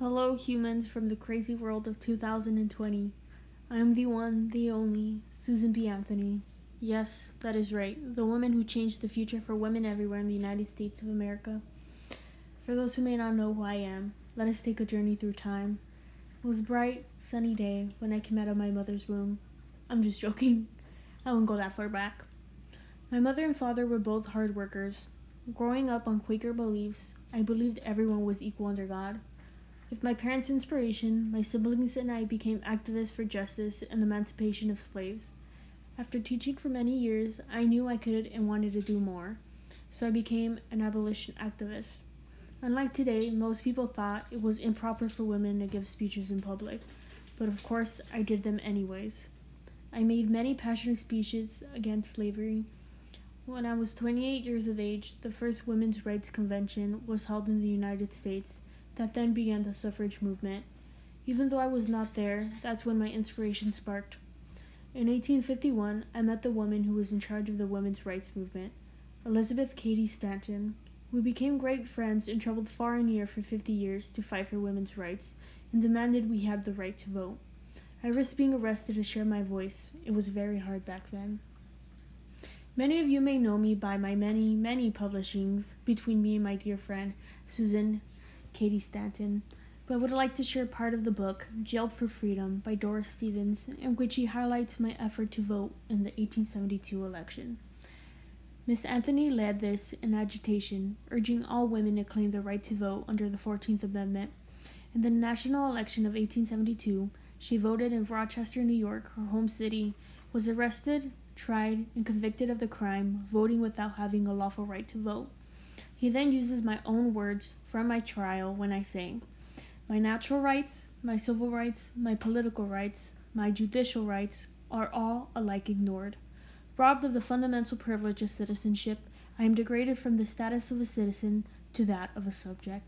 Hello, humans from the crazy world of 2020. I am the one, the only, Susan B. Anthony. Yes, that is right, the woman who changed the future for women everywhere in the United States of America. For those who may not know who I am, let us take a journey through time. It was a bright, sunny day when I came out of my mother's womb. I'm just joking. I won't go that far back. My mother and father were both hard workers. Growing up on Quaker beliefs, I believed everyone was equal under God. With my parents' inspiration, my siblings and I became activists for justice and the emancipation of slaves. After teaching for many years, I knew I could and wanted to do more, so I became an abolition activist. Unlike today, most people thought it was improper for women to give speeches in public, but of course I did them anyways. I made many passionate speeches against slavery. When I was 28 years of age, the first women's rights convention was held in the United States that then began the suffrage movement. Even though I was not there, that's when my inspiration sparked. In 1851, I met the woman who was in charge of the women's rights movement, Elizabeth Cady Stanton. We became great friends and traveled far and near for 50 years to fight for women's rights and demanded we had the right to vote. I risked being arrested to share my voice. It was very hard back then. Many of you may know me by my many publishings between me and my dear friend, Susan Cady Stanton, but I would like to share part of the book, Jailed for Freedom, by Doris Stevens, in which she highlights my effort to vote in the 1872 election. Miss Anthony led this in agitation, urging all women to claim the right to vote under the 14th Amendment. In the national election of 1872, she voted in Rochester, New York, her home city, was arrested, tried, and convicted of the crime, voting without having a lawful right to vote. He then uses my own words from my trial when I say, "My natural rights, my civil rights, my political rights, my judicial rights are all alike ignored. Robbed of the fundamental privilege of citizenship, I am degraded from the status of a citizen to that of a subject.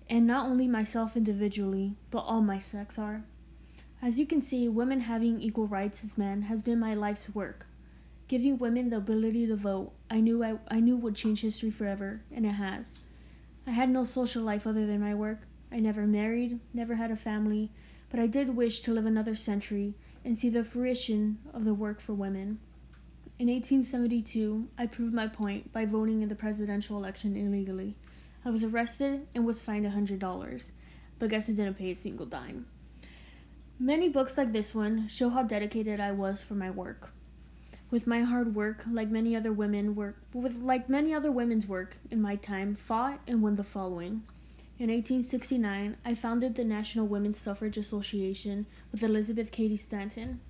And not only myself individually, but all my sex are." As you can see, women having equal rights as men has been my life's work. Giving women the ability to vote, I knew would change history forever, and it has. I had no social life other than my work. I never married, never had a family, but I did wish to live another century and see the fruition of the work for women. In 1872, I proved my point by voting in the presidential election illegally. I was arrested and was fined $100, but guess who didn't pay a single dime? Many books like this one show how dedicated I was for my work. With my hard work, like many other women's work in my time, fought and won the following. In 1869, I founded the National Women's Suffrage Association with Elizabeth Cady Stanton.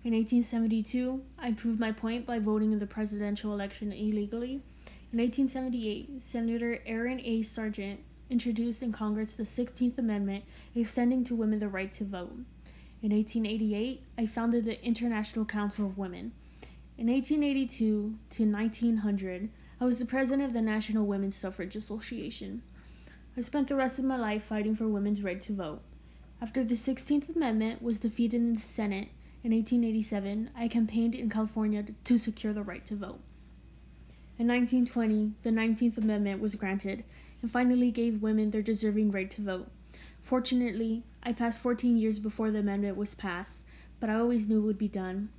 In 1872, I proved my point by voting in the presidential election illegally. In 1878, Senator Aaron A. Sargent introduced in Congress the 16th Amendment, extending to women the right to vote. In 1888, I founded the International Council of Women. In 1882 to 1900, I was the president of the National Women's Suffrage Association. I spent the rest of my life fighting for women's right to vote. After the 16th Amendment was defeated in the Senate in 1887, I campaigned in California to secure the right to vote. In 1920, the 19th Amendment was granted and finally gave women their deserving right to vote. Fortunately, I passed 14 years before the amendment was passed, but I always knew it would be done.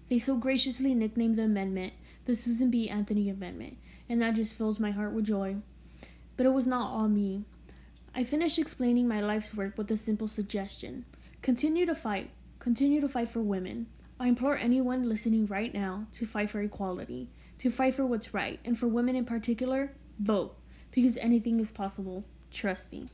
They so graciously nicknamed the amendment the Susan B. Anthony Amendment, and that just fills my heart with joy. But it was not all me. I finished explaining my life's work with a simple suggestion. Continue to fight for women. I implore anyone listening right now to fight for equality, to fight for what's right, and for women in particular, vote, because anything is possible. Trust me.